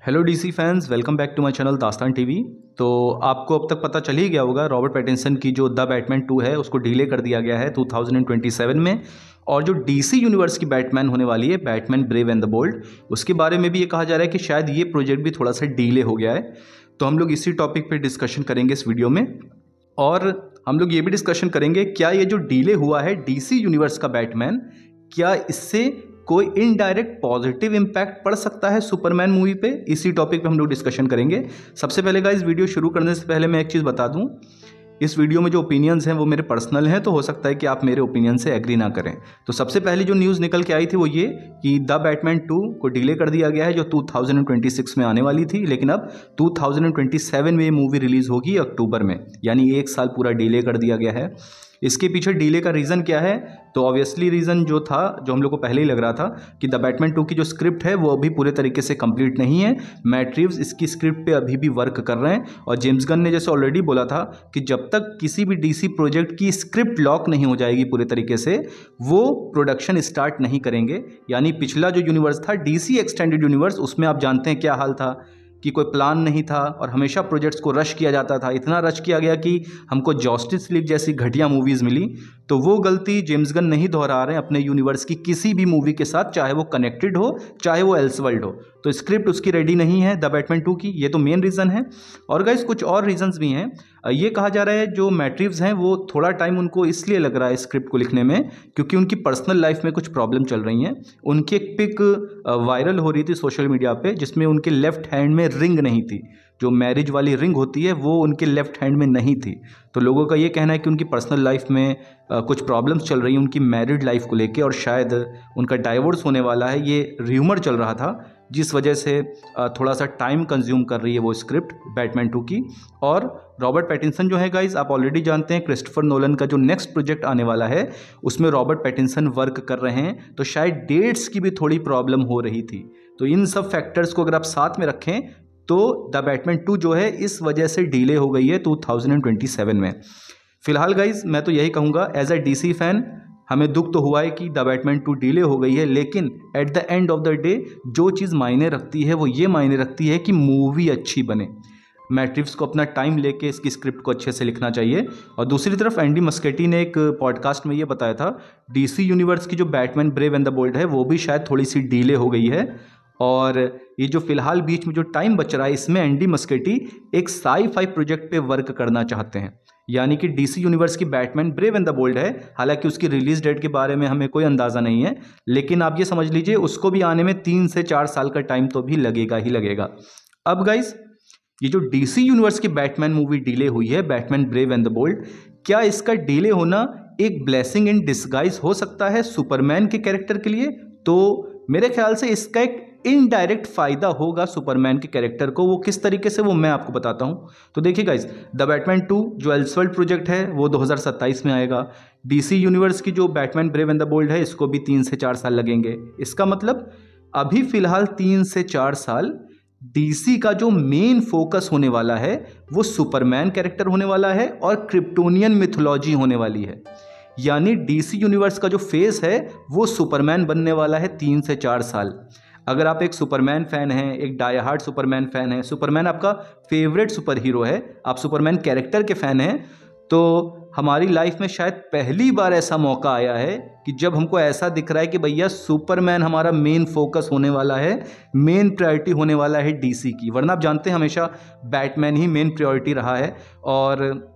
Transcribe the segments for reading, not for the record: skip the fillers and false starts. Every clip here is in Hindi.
Hello DC fans, welcome back to my channel Dastaan TV. तो आपको अब तक पता चल ही गया होगा, रॉबर्ट पैटिंसन की जो द बैटमैन 2 है उसको डिले कर दिया गया है 2027 में। और जो डीसी यूनिवर्स की बैटमैन होने वाली है, Batman brave and the bold, उसके बारे में भी ये कहा जा रहा है कि शायद ये प्रोजेक्ट भी थोड़ा सा डिले हो गया है। तो हम लोग इसी टॉपिक पर डिस्कशन करेंगे इस वीडियो में। और हम लोग ये भी डिस्कशन करेंगे क्या ये जो डिले हुआ है डीसी यूनिवर्स का बैटमैन, क्या इससे कोई इनडायरेक्ट पॉजिटिव इम्पैक्ट पड़ सकता है सुपरमैन मूवी पे। इसी टॉपिक पे हम लोग डिस्कशन करेंगे। सबसे पहले गाइस, वीडियो शुरू करने से पहले मैं एक चीज़ बता दूं, इस वीडियो में जो ओपिनियंस हैं वो मेरे पर्सनल हैं, तो हो सकता है कि आप मेरे ओपिनियन से एग्री ना करें। तो सबसे पहले जो न्यूज़ निकल के आई थी वो ये कि द बैटमैन 2 को डिले कर दिया गया है, जो 2026 में आने वाली थी, लेकिन अब 2027 में ये मूवी रिलीज़ होगी अक्टूबर में, यानी 1 साल पूरा डिले कर दिया गया है। इसके पीछे डिले का रीज़न क्या है? तो ऑब्वियसली रीज़न जो था, जो हम लोग को पहले ही लग रहा था कि द बैटमैन 2 की जो स्क्रिप्ट है वो अभी पूरे तरीके से कंप्लीट नहीं है। मैट रिव्स इसकी स्क्रिप्ट पे अभी भी वर्क कर रहे हैं, और जेम्स गन ने जैसे ऑलरेडी बोला था कि जब तक किसी भी डीसी प्रोजेक्ट की स्क्रिप्ट लॉक नहीं हो जाएगी पूरे तरीके से, वो प्रोडक्शन स्टार्ट नहीं करेंगे। यानी पिछला जो यूनिवर्स था डीसी एक्सटेंडेड यूनिवर्स, उसमें आप जानते हैं क्या हाल था कि कोई प्लान नहीं था और हमेशा प्रोजेक्ट्स को रश किया जाता था। इतना रश किया गया कि हमको जस्टिस लीग जैसी घटिया मूवीज़ मिली। तो वो गलती जेम्स गन नहीं दोहरा रहे हैं अपने यूनिवर्स की किसी भी मूवी के साथ, चाहे वो कनेक्टेड हो चाहे वो एल्सवर्ल्ड हो। तो स्क्रिप्ट उसकी रेडी नहीं है द बैटमैन 2 की, ये तो मेन रीज़न है। और गाइस कुछ और रीजंस भी हैं। ये कहा जा रहा है जो मैट रिव्स हैं वो थोड़ा टाइम उनको इसलिए लग रहा है स्क्रिप्ट को लिखने में क्योंकि उनकी पर्सनल लाइफ में कुछ प्रॉब्लम चल रही हैं। उनकी एक पिक वायरल हो रही थी सोशल मीडिया पे, जिसमें उनके लेफ्ट हैंड में रिंग नहीं थी। जो मैरिज वाली रिंग होती है वो उनके लेफ्ट हैंड में नहीं थी। तो लोगों का ये कहना है कि उनकी पर्सनल लाइफ में कुछ प्रॉब्लम्स चल रही हैं उनकी मैरिड लाइफ को लेके, और शायद उनका डाइवोर्स होने वाला है, ये र्यूमर चल रहा था, जिस वजह से थोड़ा सा टाइम कंज्यूम कर रही है वो स्क्रिप्ट बैटमैन 2 की। और रॉबर्ट पैटिंसन जो है गाइस, आप ऑलरेडी जानते हैं क्रिस्टोफर नोलन का जो नेक्स्ट प्रोजेक्ट आने वाला है उसमें रॉबर्ट पैटिंसन वर्क कर रहे हैं, तो शायद डेट्स की भी थोड़ी प्रॉब्लम हो रही थी। तो इन सब फैक्टर्स को अगर आप साथ में रखें तो द बैटमैन 2 जो है इस वजह से डिले हो गई है 2027 में। फिलहाल गाइज मैं तो यही कहूँगा, एज अ डीसी फैन हमें दुख तो हुआ है कि द बैटमैन 2 डिले हो गई है, लेकिन at the end of the day जो चीज़ मायने रखती है वो ये मायने रखती है कि मूवी अच्छी बने। मैट रिव्स को अपना टाइम लेके इसकी स्क्रिप्ट को अच्छे से लिखना चाहिए। और दूसरी तरफ एंडी मस्केटी ने एक पॉडकास्ट में ये बताया था डीसी यूनिवर्स की जो Batman brave and the bold है वो भी शायद थोड़ी सी डिले हो गई है। और ये जो फिलहाल बीच में जो टाइम बच रहा है इसमें एंडी मस्केटी एक साई-फाई प्रोजेक्ट पे वर्क करना चाहते हैं। यानी कि डीसी यूनिवर्स की Batman brave and the bold है, हालांकि उसकी रिलीज डेट के बारे में हमें कोई अंदाज़ा नहीं है, लेकिन आप ये समझ लीजिए उसको भी आने में 3 से 4 साल का टाइम तो भी लगेगा ही लगेगा। अब गाइस, ये जो डीसी यूनिवर्स की बैटमैन मूवी डिले हुई है, Batman brave and the bold, क्या इसका डिले होना एक ब्लेसिंग इन डिस्गाइज हो सकता है सुपरमैन के कैरेक्टर के लिए? तो मेरे ख्याल से इसका एक इनडायरेक्ट फायदा होगा सुपरमैन के कैरेक्टर को। वो किस तरीके से, वो मैं आपको बताता हूं। तो देखिए गाइस, द बैटमैन 2 जो एल्सवर्ल्ड प्रोजेक्ट है वो 2027 में आएगा। डीसी यूनिवर्स की जो Batman brave and the bold है इसको भी 3 से 4 साल लगेंगे। इसका मतलब अभी फिलहाल 3 से 4 साल डीसी का जो मेन फोकस होने वाला है वो सुपरमैन कैरेक्टर होने वाला है और क्रिप्टोनियन मिथोलॉजी होने वाली है। यानी डीसी यूनिवर्स का जो फेस है वो सुपरमैन बनने वाला है 3 से 4 साल। अगर आप एक सुपरमैन फ़ैन हैं, एक डाई हार्ड सुपरमैन फ़ैन है, सुपरमैन आपका फेवरेट सुपर हीरो है, आप सुपरमैन कैरेक्टर के फ़ैन हैं, तो हमारी लाइफ में शायद पहली बार ऐसा मौका आया है कि जब हमको ऐसा दिख रहा है कि भैया सुपरमैन हमारा मेन फोकस होने वाला है, मेन प्रायोरिटी होने वाला है डीसी की। वरना आप जानते हैं हमेशा बैटमैन ही मेन प्रायोरिटी रहा है। और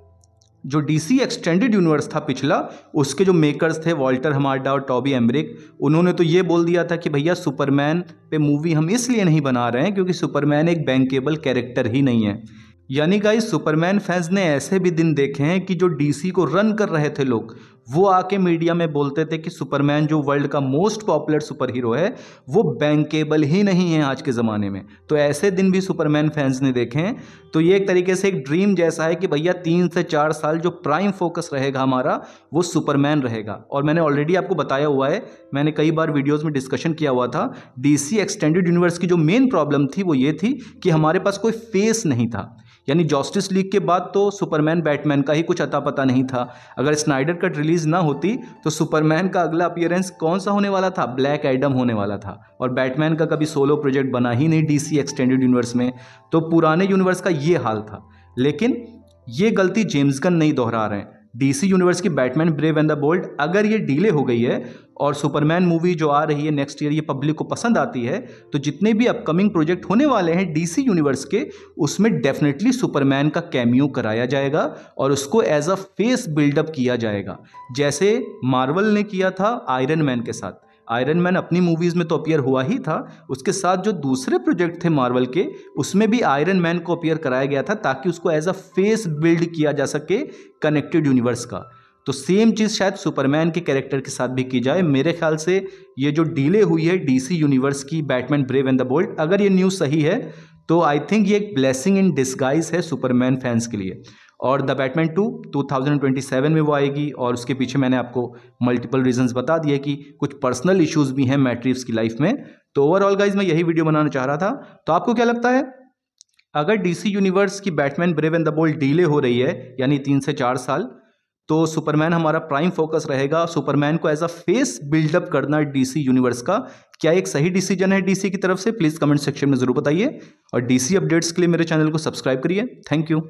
जो डीसी एक्सटेंडेड यूनिवर्स था पिछला, उसके जो मेकर्स थे वॉल्टर हमार्डा और टॉबी एम्ब्रिक, उन्होंने तो ये बोल दिया था कि भैया सुपरमैन पे मूवी हम इसलिए नहीं बना रहे हैं क्योंकि सुपरमैन एक बैंकेबल कैरेक्टर ही नहीं है। यानी गाइस, सुपरमैन फैंस ने ऐसे भी दिन देखे हैं कि जो डीसी को रन कर रहे थे लोग, वो आके मीडिया में बोलते थे कि सुपरमैन जो वर्ल्ड का मोस्ट पॉपुलर सुपर हीरो है वो बैंकेबल ही नहीं है आज के ज़माने में। तो ऐसे दिन भी सुपरमैन फैंस ने देखे हैं। तो ये एक तरीके से एक ड्रीम जैसा है कि भैया 3 से 4 साल जो प्राइम फोकस रहेगा हमारा वो सुपरमैन रहेगा। और मैंने ऑलरेडी आपको बताया हुआ है, मैंने कई बार वीडियोज़ में डिस्कशन किया हुआ था, डीसी एक्सटेंडेड यूनिवर्स की जो मेन प्रॉब्लम थी वो ये थी कि हमारे पास कोई फेस नहीं था। यानी जस्टिस लीग के बाद तो सुपरमैन बैटमैन का ही कुछ अता पता नहीं था। अगर स्नाइडर कट रिलीज ना होती तो सुपरमैन का अगला अपीयरेंस कौन सा होने वाला था, ब्लैक एडम होने वाला था। और बैटमैन का कभी सोलो प्रोजेक्ट बना ही नहीं डीसी एक्सटेंडेड यूनिवर्स में, तो पुराने यूनिवर्स का ये हाल था। लेकिन ये गलती जेम्स गन नहीं दोहरा रहे हैं। डीसी यूनिवर्स की Batman brave and the bold अगर ये डिले हो गई है और सुपरमैन मूवी जो आ रही है नेक्स्ट ईयर ये पब्लिक को पसंद आती है, तो जितने भी अपकमिंग प्रोजेक्ट होने वाले हैं डीसी यूनिवर्स के, उसमें डेफिनेटली सुपरमैन का कैमियो कराया जाएगा और उसको एज अ फेस बिल्डअप किया जाएगा, जैसे मार्वल ने किया था आयरन मैन के साथ। आयरन मैन अपनी मूवीज़ में तो अपीयर हुआ ही था, उसके साथ जो दूसरे प्रोजेक्ट थे मार्वल के उसमें भी आयरन मैन को अपीयर कराया गया था ताकि उसको एज अ फेस बिल्ड किया जा सके कनेक्टेड यूनिवर्स का। तो सेम चीज़ शायद सुपरमैन के कैरेक्टर के साथ भी की जाए। मेरे ख्याल से ये जो डिले हुई है डीसी यूनिवर्स की Batman brave and the bold, अगर ये न्यूज़ सही है तो आई थिंक ये एक ब्लेसिंग इन डिस्गाइज है सुपरमैन फैंस के लिए। और द बैटमैन 2 2027 में वो आएगी और उसके पीछे मैंने आपको मल्टीपल रीजंस बता दिए कि कुछ पर्सनल इश्यूज भी हैं मैट रीव्स की लाइफ में। तो ओवरऑल गाइज मैं यही वीडियो बनाना चाह रहा था। तो आपको क्या लगता है, अगर डीसी यूनिवर्स की Batman brave and the bold delay हो रही है यानी 3 से 4 साल, तो सुपरमैन हमारा प्राइम फोकस रहेगा, सुपरमैन को एज अ फेस बिल्डअप करना डीसी यूनिवर्स का, क्या एक सही डिसीजन है डीसी की तरफ से? प्लीज़ कमेंट सेक्शन में ज़रूर बताइए और डीसी अपडेट्स के लिए मेरे चैनल को सब्सक्राइब करिए। Thank you.